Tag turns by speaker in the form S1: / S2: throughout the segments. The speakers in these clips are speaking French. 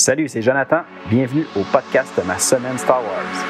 S1: Salut, c'est Jonathan. Bienvenue au podcast de ma semaine Star Wars.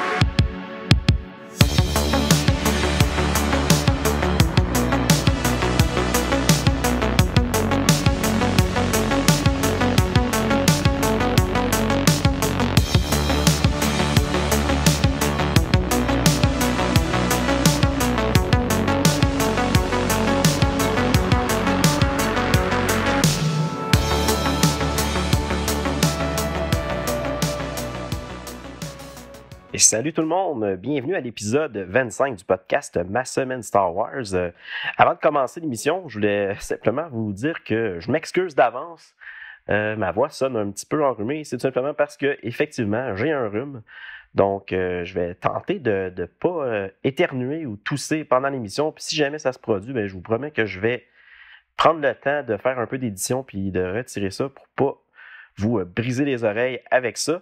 S1: Et salut tout le monde, bienvenue à l'épisode 25 du podcast Ma semaine Star Wars. Avant de commencer l'émission, je voulais simplement vous dire que je m'excuse d'avance. Ma voix sonne un petit peu enrhumée, c'est tout simplement parce que effectivement j'ai un rhume. Donc je vais tenter de ne pas éternuer ou tousser pendant l'émission. Puis si jamais ça se produit, je vous promets que je vais prendre le temps de faire un peu d'édition puis de retirer ça pour pas vous briser les oreilles avec ça.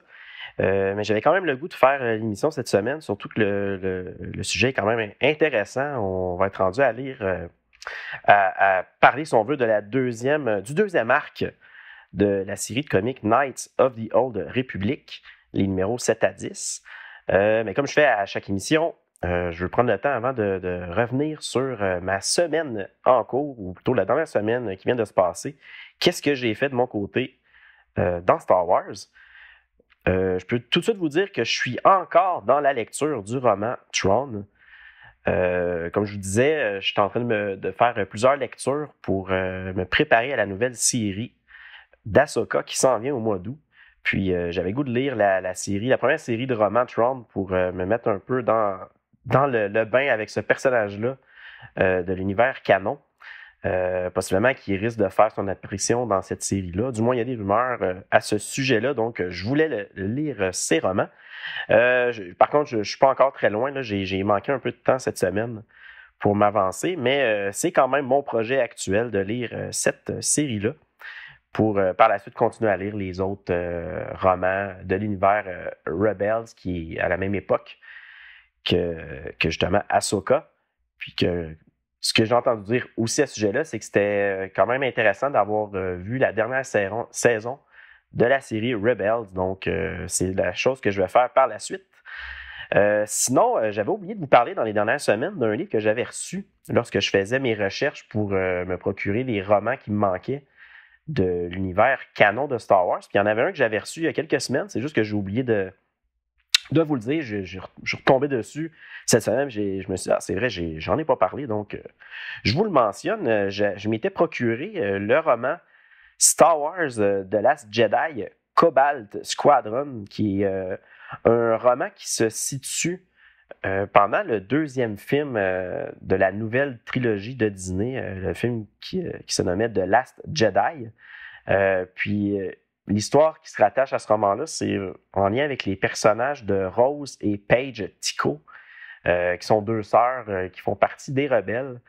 S1: Mais j'avais quand même le goût de faire l'émission cette semaine, surtout que le sujet est quand même intéressant. On va être rendu à lire, à parler, si on veut, du deuxième arc de la série de comics Knights of the Old Republic, les numéros 7 à 10. Mais comme je fais à chaque émission, je veux prendre le temps avant de revenir sur ma semaine en cours, ou plutôt la dernière semaine qui vient de se passer. Qu'est-ce que j'ai fait de mon côté dans Star Wars? Je peux tout de suite vous dire que je suis encore dans la lecture du roman Tron. Comme je vous disais, je suis en train de faire plusieurs lectures pour me préparer à la nouvelle série d'Ahsoka qui s'en vient au mois d'août. Puis j'avais le goût de lire la première série de romans Tron pour me mettre un peu dans le bain avec ce personnage-là de l'univers canon. Possiblement qu'il risque de faire son apparition dans cette série-là. Du moins, il y a des rumeurs à ce sujet-là, donc je voulais lire ces romans. Par contre, je ne suis pas encore très loin. Là. J'ai manqué un peu de temps cette semaine pour m'avancer, mais c'est quand même mon projet actuel de lire cette série-là pour par la suite continuer à lire les autres romans de l'univers Rebels, qui est à la même époque que justement Ahsoka, puis que ce que j'ai entendu dire aussi à ce sujet-là, c'est que c'était quand même intéressant d'avoir vu la dernière saison de la série Rebels. Donc, c'est la chose que je vais faire par la suite. Sinon, j'avais oublié de vous parler dans les dernières semaines d'un livre que j'avais reçu lorsque je faisais mes recherches pour me procurer les romans qui me manquaient de l'univers canon de Star Wars. Puis il y en avait un que j'avais reçu il y a quelques semaines. C'est juste que j'ai oublié de vous le dire. Je suis retombé dessus cette semaine. Je me suis dit, c'est vrai, j'en ai pas parlé. Donc, je vous le mentionne. Je m'étais procuré le roman Star Wars The Last Jedi, Cobalt Squadron, qui est un roman qui se situe pendant le deuxième film de la nouvelle trilogie de Disney, le film qui se nommait The Last Jedi. L'histoire qui se rattache à ce roman-là, c'est en lien avec les personnages de Rose et Paige Tico, qui sont deux sœurs qui font partie des rebelles,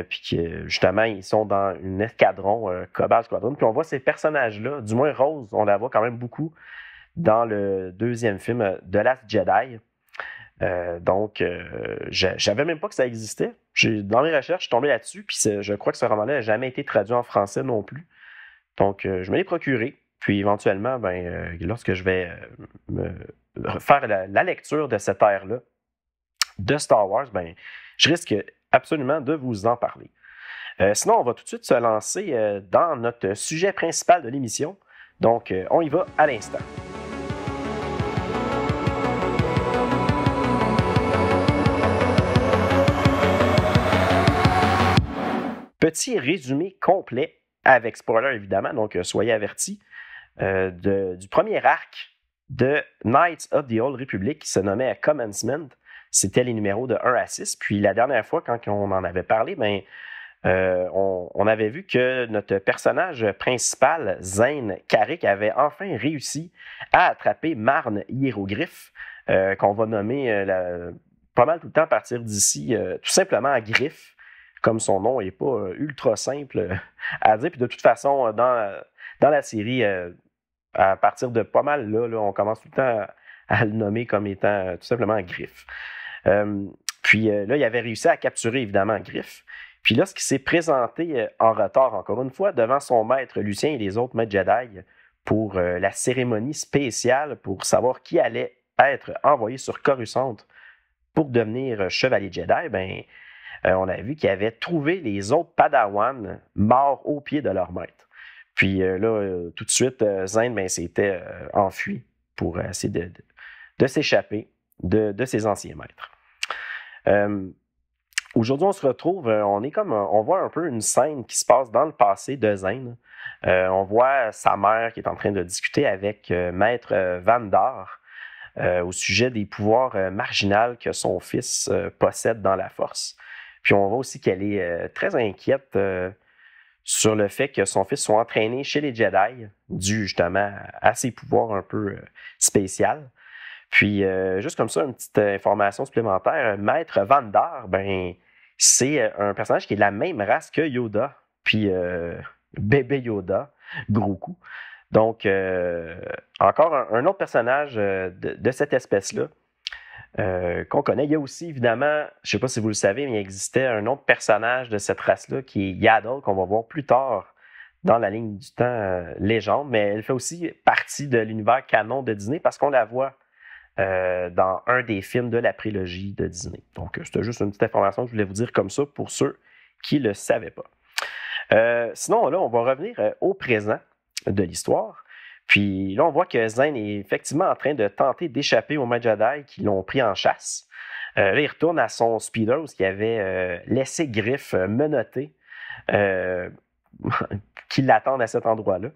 S1: puis que justement, ils sont dans une escadron, Cobalt Squadron. Puis on voit ces personnages-là, du moins Rose, on la voit quand même beaucoup dans le deuxième film de Last Jedi. Donc, j'avais même pas que ça existait. Dans mes recherches, je suis tombé là-dessus, puis je crois que ce roman-là n'a jamais été traduit en français non plus. Donc, je me l'ai procuré. Puis éventuellement, lorsque je vais faire la lecture de cette ère-là de Star Wars, je risque absolument de vous en parler. Sinon, on va tout de suite se lancer dans notre sujet principal de l'émission. Donc, on y va à l'instant. Petit résumé complet, avec spoiler évidemment, donc soyez avertis. Du premier arc de Knights of the Old Republic qui se nommait Commencement. C'était les numéros de 1 à 6. Puis la dernière fois, quand on en avait parlé, on avait vu que notre personnage principal, Zane Carrick, avait enfin réussi à attraper Marne Hiéroglyphe, qu'on va nommer pas mal tout le temps à partir d'ici, tout simplement Griffe, comme son nom n'est pas ultra simple à dire. Puis de toute façon, dans la série, à partir de pas mal là, on commence tout le temps à le nommer comme étant tout simplement Griffe. Puis là, il avait réussi à capturer évidemment Griffe. Puis là, ce qui s'est présenté en retard, encore une fois, devant son maître Lucien et les autres maîtres Jedi pour la cérémonie spéciale pour savoir qui allait être envoyé sur Coruscant pour devenir chevalier Jedi, on a vu qu'ils avaient trouvé les autres Padawans morts au pied de leur maître. Puis là, tout de suite, Zane s'était enfui pour essayer de s'échapper de ses anciens maîtres. Aujourd'hui, on se retrouve, on voit un peu une scène qui se passe dans le passé de Zane. On voit sa mère qui est en train de discuter avec Maître Vandar au sujet des pouvoirs marginaux que son fils possède dans la Force. Puis on voit aussi qu'elle est très inquiète sur le fait que son fils soit entraîné chez les Jedi, dû justement à ses pouvoirs un peu spéciaux. Puis, juste comme ça, une petite information supplémentaire, Maître Vandar, c'est un personnage qui est de la même race que Yoda, puis bébé Yoda, Grogu. Donc, encore un autre personnage de cette espèce-là qu'on connaît. Il y a aussi, évidemment, je ne sais pas si vous le savez, mais il existait un autre personnage de cette race-là qui est Yaddle, qu'on va voir plus tard dans la ligne du temps légende, mais elle fait aussi partie de l'univers canon de Disney parce qu'on la voit dans un des films de la prélogie de Disney. Donc, c'était juste une petite information que je voulais vous dire comme ça pour ceux qui ne le savaient pas. Sinon, là, on va revenir au présent de l'histoire. Puis là, on voit que Zane est effectivement en train de tenter d'échapper aux Maîtres Jedi qui l'ont pris en chasse. Là, il retourne à son speeder où il avait laissé Griff menotté qui l'attendent à cet endroit-là.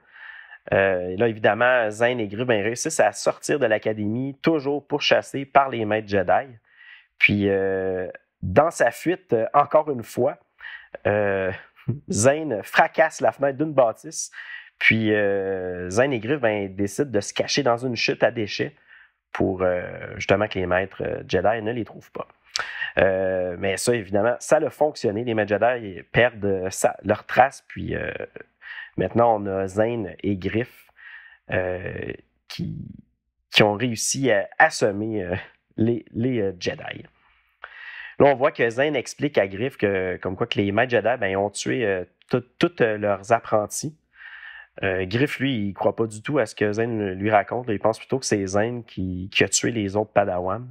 S1: Là, évidemment, Zane et Griff réussissent à sortir de l'académie, toujours pourchassés par les Maîtres Jedi. Puis, dans sa fuite, encore une fois, Zane fracasse la fenêtre d'une bâtisse. Puis, Zane et Griff décident de se cacher dans une chute à déchets pour justement que les Maîtres Jedi ne les trouvent pas. Mais ça, évidemment, ça a fonctionné. Les Maîtres Jedi perdent leurs traces, puis maintenant, on a Zane et Griff qui ont réussi à assommer les Jedi. Là, on voit que Zane explique à Griff que les Maîtres Jedi ont tué tous leurs apprentis. Griff, lui, il ne croit pas du tout à ce que Zane lui raconte. Il pense plutôt que c'est Zane qui a tué les autres Padawans.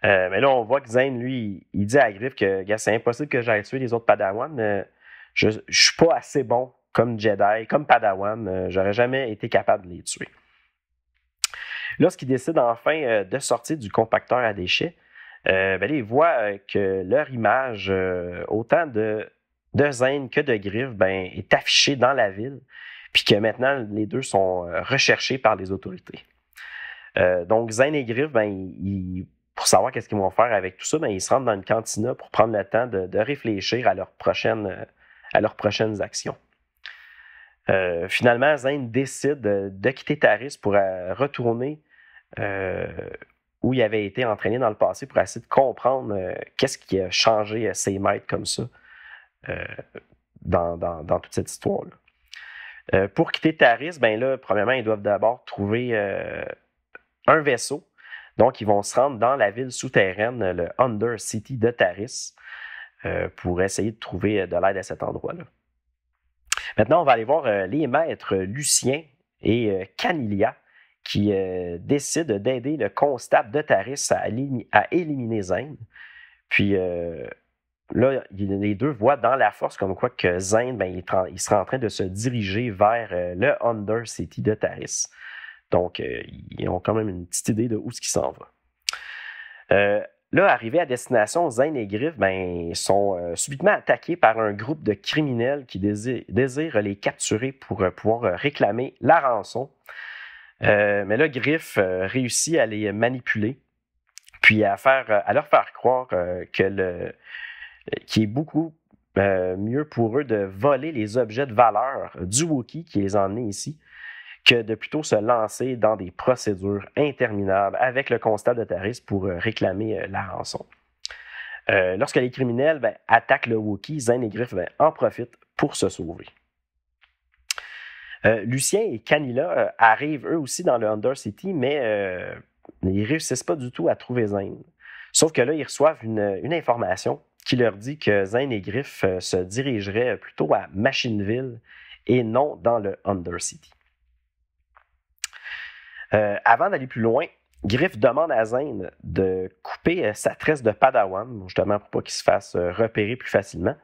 S1: Mais là, on voit que Zane, lui, il dit à Griff que c'est impossible que j'aille tuer les autres Padawans. Je ne suis pas assez bon comme Jedi, comme Padawan. J'aurais jamais été capable de les tuer. Lorsqu'ils décident enfin de sortir du compacteur à déchets, là, ils voient que leur image, autant de Zane que de Griff, est affichée dans la ville, puis que maintenant, les deux sont recherchés par les autorités. Donc, Zane et Griff, pour savoir qu'est-ce qu'ils vont faire avec tout ça, ils se rendent dans une cantina pour prendre le temps de réfléchir à leurs prochaines actions. Finalement, Zane décide de quitter Taris pour retourner où il avait été entraîné dans le passé pour essayer de comprendre qu'est-ce qui a changé ses maîtres comme ça dans toute cette histoire-là. Pour quitter Taris, premièrement, ils doivent d'abord trouver un vaisseau. Donc, ils vont se rendre dans la ville souterraine, le Undercity de Taris, pour essayer de trouver de l'aide à cet endroit-là. Maintenant, on va aller voir les maîtres Lucien et Canilia qui décident d'aider le constable de Taris à éliminer Zane. Puis là, les deux voient dans la force comme quoi que Zane, il sera en train de se diriger vers le Undercity de Taris. Donc, ils ont quand même une petite idée de où ce qui s'en va. Là, arrivés à destination, Zane et Griff sont subitement attaqués par un groupe de criminels qui désirent les capturer pour pouvoir réclamer la rançon. Mais là, Griff réussit à les manipuler, puis à leur faire croire qu'il est beaucoup mieux pour eux de voler les objets de valeur du Wookiee qui les a emmenés ici, que de plutôt se lancer dans des procédures interminables avec le constable de Taris pour réclamer la rançon. Lorsque les criminels attaquent le Wookiee, Zane et Griff en profitent pour se sauver. Lucien et Canilla arrivent eux aussi dans le Undercity, mais ils ne réussissent pas du tout à trouver Zane. Sauf que là, ils reçoivent une information qui leur dit que Zane et Griff se dirigeraient plutôt à Machineville et non dans le Undercity. Avant d'aller plus loin, Griff demande à Zane de couper sa tresse de Padawan, justement pour pas qu'il se fasse repérer plus facilement.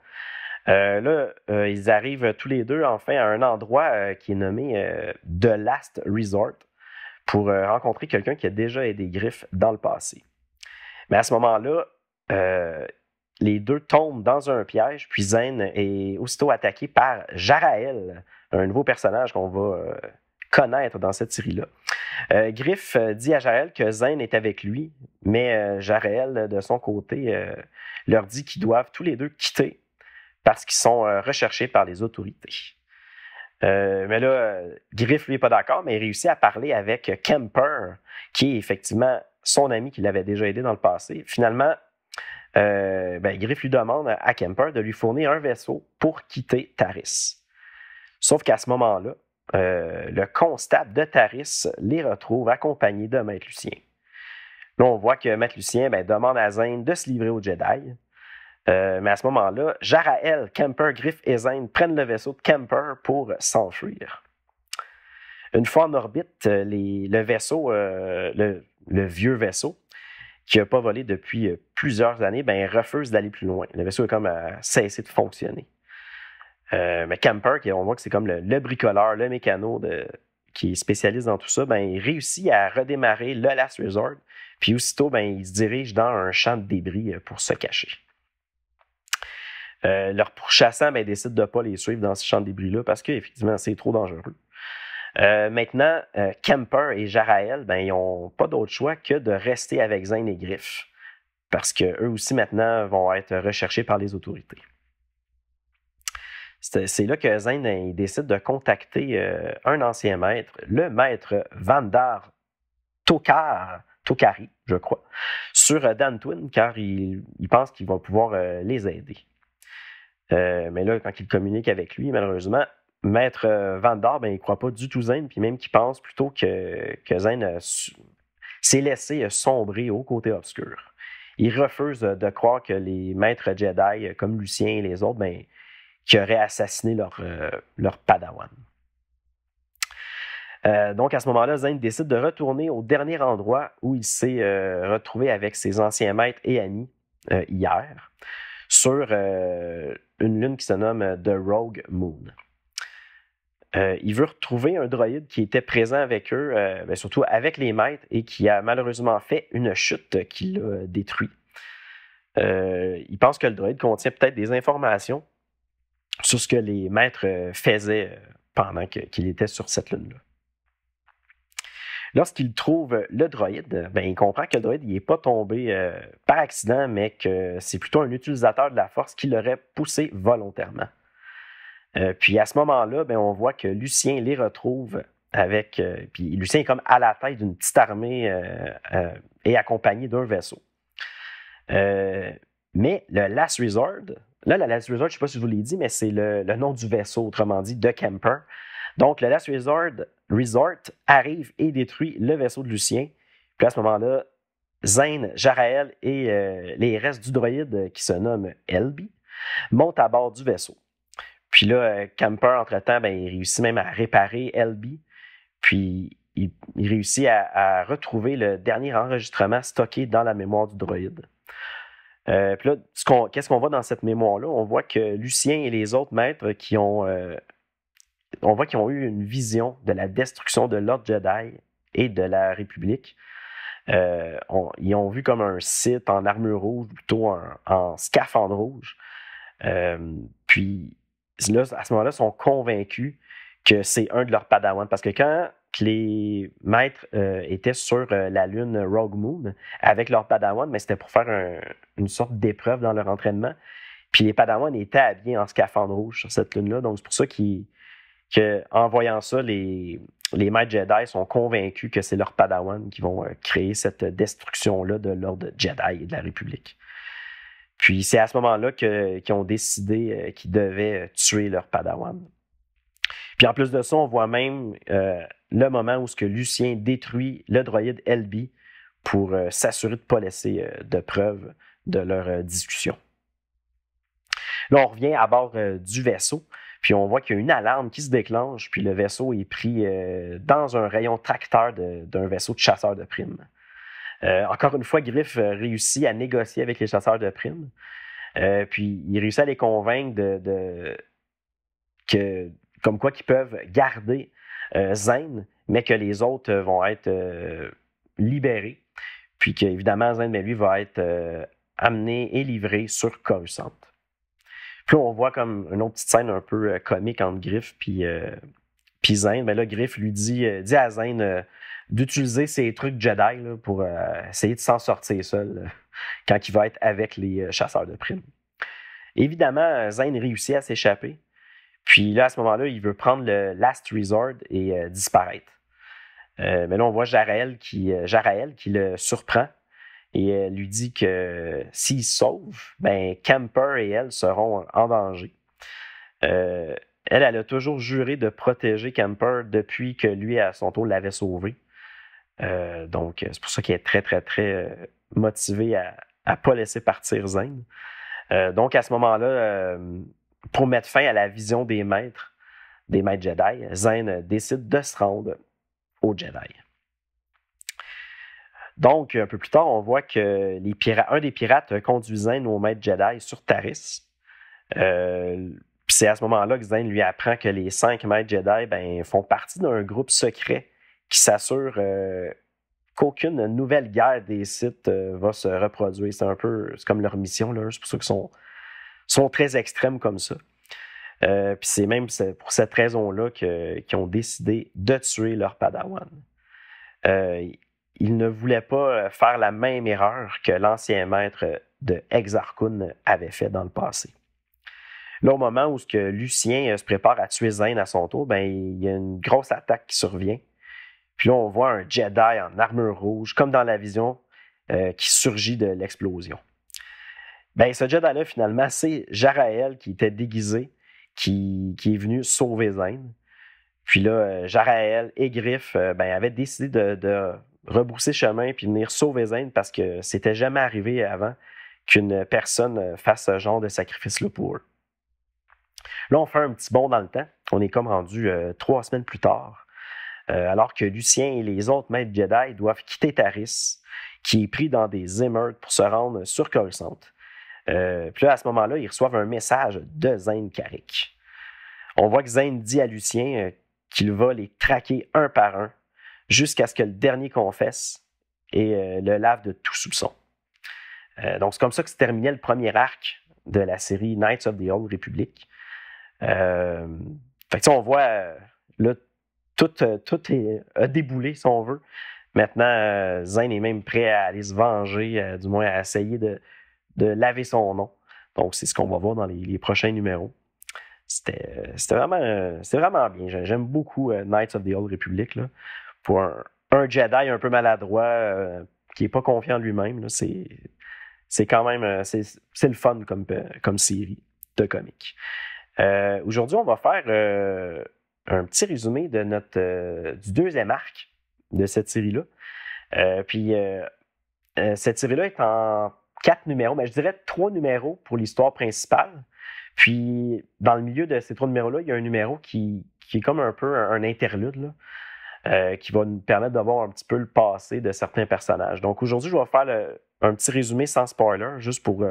S1: Ils arrivent tous les deux enfin à un endroit qui est nommé The Last Resort pour rencontrer quelqu'un qui a déjà aidé Griff dans le passé. Mais à ce moment-là, les deux tombent dans un piège, puis Zane est aussitôt attaqué par Jarael, un nouveau personnage qu'on va connaître dans cette série-là. Griff dit à Jarael que Zane est avec lui, mais Jarael, de son côté, leur dit qu'ils doivent tous les deux quitter parce qu'ils sont recherchés par les autorités. Mais là, Griff, lui, n'est pas d'accord, mais il réussit à parler avec Kemper, qui est effectivement son ami qui l'avait déjà aidé dans le passé. Finalement, Griff lui demande à Kemper de lui fournir un vaisseau pour quitter Taris. Sauf qu'à ce moment-là, le constable de Taris les retrouve accompagnés de Maître Lucien. Là, on voit que Maître Lucien demande à Zane de se livrer aux Jedi. Mais à ce moment-là, Jarael, Kemper, Griff et Zane prennent le vaisseau de Kemper pour s'enfuir. Une fois en orbite, le vaisseau, le vieux vaisseau, qui n'a pas volé depuis plusieurs années, refuse d'aller plus loin. Le vaisseau est comme cessé de fonctionner. Mais Kemper, on voit que c'est comme le bricoleur, le mécano qui est spécialiste dans tout ça, il réussit à redémarrer le Last Resort, puis aussitôt, il se dirige dans un champ de débris pour se cacher. Leur pourchassant décide de ne pas les suivre dans ce champ de débris-là parce qu'effectivement, c'est trop dangereux. Maintenant, Kemper et Jarael, ils n'ont pas d'autre choix que de rester avec Zane et Griff parce qu'eux aussi, maintenant, vont être recherchés par les autorités. C'est là que Zane il décide de contacter un ancien maître, le maître Vandar Tokari, je crois, sur Dantooine, car il pense qu'il va pouvoir les aider. Mais là, quand il communique avec lui, malheureusement, Maître Vandar, il ne croit pas du tout Zane, puis même qu'il pense plutôt que Zane s'est laissé sombrer au côté obscur. Il refuse de croire que les maîtres Jedi, comme Lucien et les autres, qui auraient assassiné leur Padawan. Donc, à ce moment-là, Zane décide de retourner au dernier endroit où il s'est retrouvé avec ses anciens maîtres et amis hier, sur une lune qui se nomme The Rogue Moon. Il veut retrouver un droïde qui était présent avec eux, surtout avec les maîtres, et qui a malheureusement fait une chute qui l'a détruit. Il pense que le droïde contient peut-être des informations sur ce que les maîtres faisaient pendant qu'il était sur cette lune-là. Lorsqu'il trouve le droïde, il comprend que le droïde n'est pas tombé par accident, mais que c'est plutôt un utilisateur de la force qui l'aurait poussé volontairement. Puis à ce moment-là, on voit que Lucien les retrouve avec... puis Lucien est comme à la tête d'une petite armée et accompagné d'un vaisseau. Mais le Last Resort, là, le Last Resort, je ne sais pas si je vous l'ai dit, mais c'est le nom du vaisseau, autrement dit, de Kemper. Donc, le Last Resort arrive et détruit le vaisseau de Lucien. Puis à ce moment-là, Zane, Jarael et les restes du droïde qui se nomme Elby montent à bord du vaisseau. Puis là, Kemper, entre-temps, il réussit même à réparer Elby. Puis il réussit à retrouver le dernier enregistrement stocké dans la mémoire du droïde. Puis là, qu'est-ce qu'on voit dans cette mémoire-là? On voit que Lucien et les autres maîtres on voit qu'ils ont eu une vision de la destruction de l'Ordre Jedi et de la République. Ils ont vu comme un Sith en armure rouge, plutôt en scaphandre rouge. Puis là, à ce moment-là, ils sont convaincus que c'est un de leurs Padawans. Parce que quand les maîtres étaient sur la lune Rogue Moon avec leurs Padawans, c'était pour faire une sorte d'épreuve dans leur entraînement. Puis les Padawans étaient habillés en scaphandre rouge sur cette lune-là. Donc, c'est pour ça qu'en voyant ça, les maîtres Jedi sont convaincus que c'est leurs Padawans qui vont créer cette destruction-là de l'Ordre Jedi et de la République. Puis c'est à ce moment-là qu'ils ont décidé qu'ils devaient tuer leurs Padawans. Puis en plus de ça, on voit même le moment où Lucien détruit le droïde Elby pour s'assurer de ne pas laisser de preuves de leur discussion. Là, on revient à bord du vaisseau. Puis on voit qu'il y a une alarme qui se déclenche, puis le vaisseau est pris dans un rayon tracteur d'un vaisseau de chasseurs de primes. Encore une fois, Griff réussit à négocier avec les chasseurs de primes. Puis il réussit à les convaincre comme quoi qu'ils peuvent garder Zane, mais que les autres vont être libérés. Puis qu'évidemment, Zane, lui, va être amené et livré sur Coruscant. Puis là, on voit comme une autre petite scène un peu comique entre Griff puis Zane. Ben là, Griff lui dit à Zane d'utiliser ses trucs Jedi là, pour essayer de s'en sortir seul quand il va être avec les chasseurs de primes. Évidemment, Zane réussit à s'échapper. Puis là, à ce moment-là, il veut prendre le Last Resort et disparaître. Mais là, on voit Jarael qui le surprend et lui dit que s'il se sauve, ben Camper et elle seront en danger. Elle a toujours juré de protéger Camper depuis que lui, à son tour, l'avait sauvé. Donc, c'est pour ça qu'il est très, très, très motivé à ne pas laisser partir Zane. Donc, à ce moment-là, pour mettre fin à la vision des maîtres Jedi, Zane décide de se rendre aux Jedi. Donc, un peu plus tard, on voit que un des pirates conduit Zane au maître Jedi sur Taris. Puis c'est à ce moment-là que Zane lui apprend que les 5 maîtres Jedi font partie d'un groupe secret qui s'assure qu'aucune nouvelle guerre des Sith va se reproduire. C'est comme leur mission, là. C'est pour ça qu'ils sont très extrêmes comme ça. Puis c'est pour cette raison-là qu'ils ont décidé de tuer leur Padawan. Ils ne voulaient pas faire la même erreur que l'ancien maître de Exar Kun avait fait dans le passé. Là, au moment où Lucien se prépare à tuer Zane à son tour, il y a une grosse attaque qui survient. Puis là, on voit un Jedi en armure rouge, comme dans la vision, qui surgit de l'explosion. Ce Jedi-là, finalement, c'est Jarael qui était déguisé, qui est venu sauver Zane. Puis là, Jarael et Griff avaient décidé de rebrousser chemin puis venir sauver Zane parce que c'était jamais arrivé avant qu'une personne fasse ce genre de sacrifice-là pour eux. Là, on fait un petit bond dans le temps. On est comme rendu 3 semaines plus tard, alors que Lucien et les autres maîtres Jedi doivent quitter Taris, qui est pris dans des émeutes pour se rendre sur Coruscant. Puis là, à ce moment-là, ils reçoivent un message de Zane Carrick. On voit que Zane dit à Lucien qu'il va les traquer un par un jusqu'à ce que le dernier confesse et le lave de tout soupçon. Donc, c'est comme ça que se terminait le premier arc de la série Knights of the Old Republic. Fait que on voit là, tout a déboulé, si on veut. Maintenant, Zane est même prêt à aller se venger, du moins à essayer de laver son nom. Donc, c'est ce qu'on va voir dans les prochains numéros. C'était vraiment bien. J'aime beaucoup Knights of the Old Republic. Là, pour un Jedi un peu maladroit, qui n'est pas confiant en lui-même. Là, c'est quand même c'est le fun comme série de comics. Aujourd'hui, on va faire un petit résumé de du deuxième arc de cette série-là. Cette série-là est en 4 numéros, mais je dirais 3 numéros pour l'histoire principale. Puis, dans le milieu de ces 3 numéros-là, il y a un numéro qui est comme un peu un interlude, là, qui va nous permettre de voir un petit peu le passé de certains personnages. Donc, aujourd'hui, je vais faire un petit résumé sans spoiler, juste pour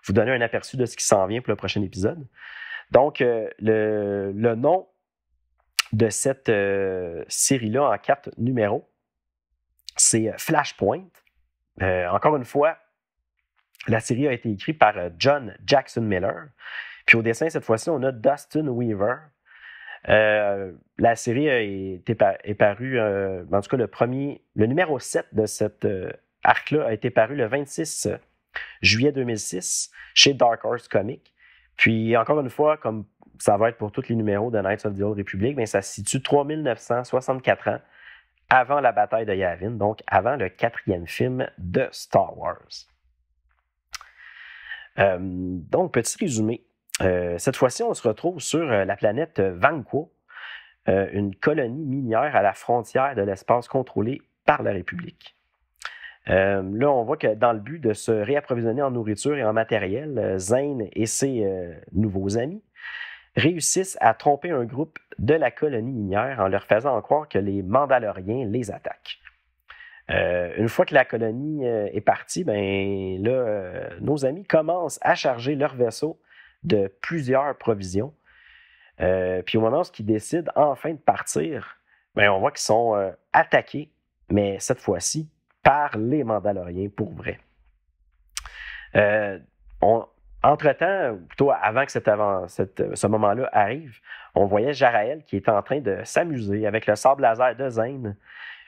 S1: vous donner un aperçu de ce qui s'en vient pour le prochain épisode. Donc, le nom de cette série-là en 4 numéros, c'est Flashpoint. Encore une fois, la série a été écrite par John Jackson Miller. Puis au dessin, cette fois-ci, on a Dustin Weaver. La série est parue, en tout cas le numéro 7 de cet arc-là a été paru le 26 juillet 2006 chez Dark Horse Comics. Puis encore une fois, comme ça va être pour tous les numéros de Knights of the Old Republic, ça se situe 3964 ans avant la bataille de Yavin, donc avant le 4e film de Star Wars. Donc, petit résumé. Cette fois-ci, on se retrouve sur la planète Vanquo, une colonie minière à la frontière de l'espace contrôlé par la République. Là, on voit que dans le but de se réapprovisionner en nourriture et en matériel, Zane et ses nouveaux amis réussissent à tromper un groupe de la colonie minière en leur faisant croire que les Mandaloriens les attaquent. Une fois que la colonie est partie, ben là, nos amis commencent à charger leur vaisseau de plusieurs provisions. Puis au moment où ils décident enfin de partir, ben on voit qu'ils sont attaqués, mais cette fois-ci par les Mandaloriens pour vrai. Entre-temps, ou plutôt avant que ce moment-là arrive, on voyait Jarael qui était en train de s'amuser avec le sabre laser de Zane.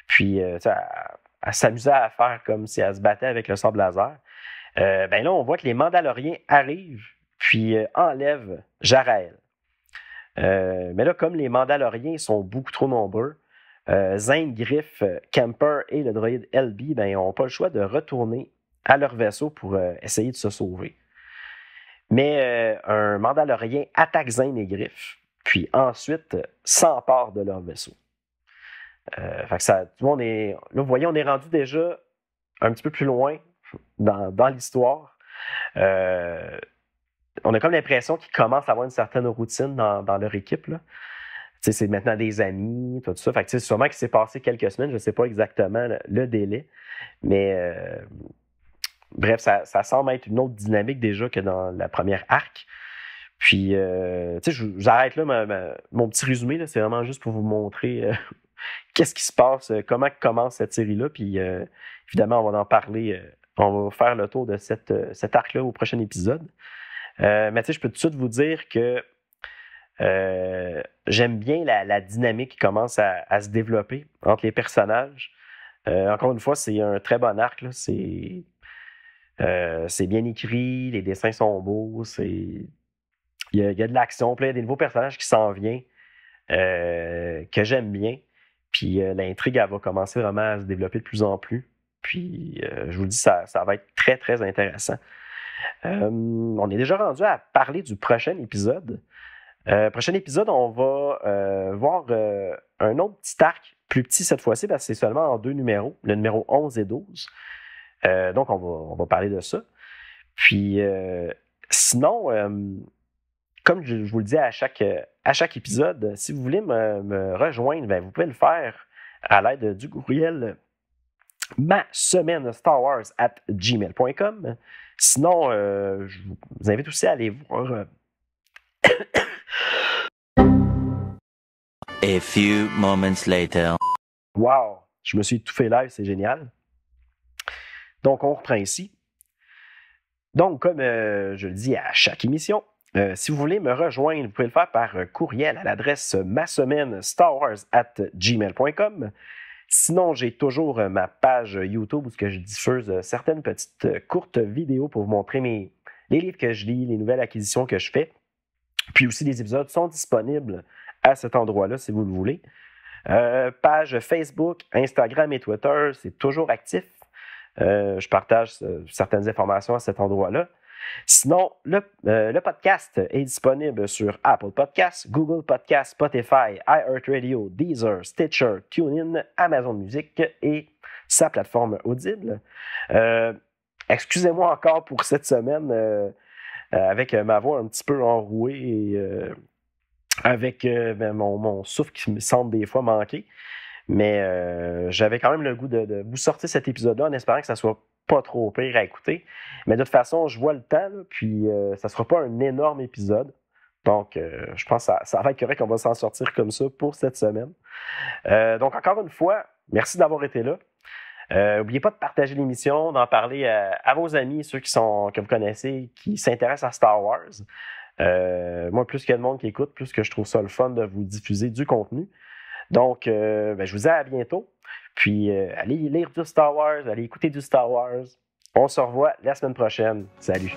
S1: Puis, elle s'amusait à faire comme si elle se battait avec le sabre laser. Ben là, on voit que les Mandaloriens arrivent, puis enlèvent Jarael. Mais là, comme les Mandaloriens sont beaucoup trop nombreux, Zane, Griff, Kemper et le droïde LB ben, n'ont pas le choix de retourner à leur vaisseau pour essayer de se sauver. Mais un Mandalorien attaque Zane et Griff, puis ensuite s'empare de leur vaisseau. Fait que ça, là, vous voyez, on est rendu déjà un petit peu plus loin dans l'histoire. On a comme l'impression qu'ils commencent à avoir une certaine routine dans leur équipe. Là. C'est maintenant des amis, tout ça. Fait que sûrement qu'il s'est passé quelques semaines, je ne sais pas exactement le délai, mais bref, ça semble être une autre dynamique déjà que dans la première arc. Puis, j'arrête là mon petit résumé, là, c'est vraiment juste pour vous montrer qu'est-ce qui se passe, comment commence cette série-là. Puis, évidemment, on va en parler, on va faire le tour de cet arc-là au prochain épisode. Mais je peux tout de suite vous dire que j'aime bien la dynamique qui commence à se développer entre les personnages. Encore une fois, c'est un très bon arc. Là. C'est bien écrit, les dessins sont beaux, il y a de l'action, puis il y a des nouveaux personnages qui s'en viennent que j'aime bien. Puis l'intrigue, elle va commencer vraiment à se développer de plus en plus. Puis je vous le dis, ça va être très, très intéressant. On est déjà rendu à parler du prochain épisode. Prochain épisode, on va voir un autre petit arc, plus petit cette fois-ci, parce que c'est seulement en 2 numéros, le numéro 11 et 12. Donc, on va parler de ça. Puis, sinon, comme je vous le dis à chaque épisode, si vous voulez me rejoindre, ben, vous pouvez le faire à l'aide du courriel masemaine-starwars@gmail.com. Sinon, je vous invite aussi à aller voir...
S2: A few moments later.
S1: Wow! Je me suis étouffé live, c'est génial. Donc, on reprend ici. Donc, comme je le dis à chaque émission, si vous voulez me rejoindre, vous pouvez le faire par courriel à l'adresse masemaine-starwars@gmail.com. Sinon, j'ai toujours ma page YouTube où je diffuse certaines petites courtes vidéos pour vous montrer les livres que je lis, les nouvelles acquisitions que je fais. Puis aussi, les épisodes sont disponibles à cet endroit-là, si vous le voulez. Page Facebook, Instagram et Twitter, c'est toujours actif. Je partage certaines informations à cet endroit-là. Sinon, le podcast est disponible sur Apple Podcasts, Google Podcasts, Spotify, iHeartRadio, Deezer, Stitcher, TuneIn, Amazon Music et sa plateforme Audible. Excusez-moi encore pour cette semaine avec ma voix un petit peu enrouée et avec mon souffle qui me semble des fois manquer. Mais j'avais quand même le goût de vous sortir cet épisode-là en espérant que ça soit pas trop pire à écouter. Mais de toute façon, je vois le temps, là, puis ça sera pas un énorme épisode. Donc, je pense que ça va être correct qu'on va s'en sortir comme ça pour cette semaine. Donc, encore une fois, merci d'avoir été là. N'oubliez pas de partager l'émission, d'en parler à vos amis, ceux que vous connaissez, qui s'intéressent à Star Wars. Moi, plus qu'il y a de monde qui écoute, plus que je trouve ça le fun de vous diffuser du contenu. Donc, je vous dis à bientôt. Puis, allez lire du Star Wars, allez écouter du Star Wars. On se revoit la semaine prochaine. Salut!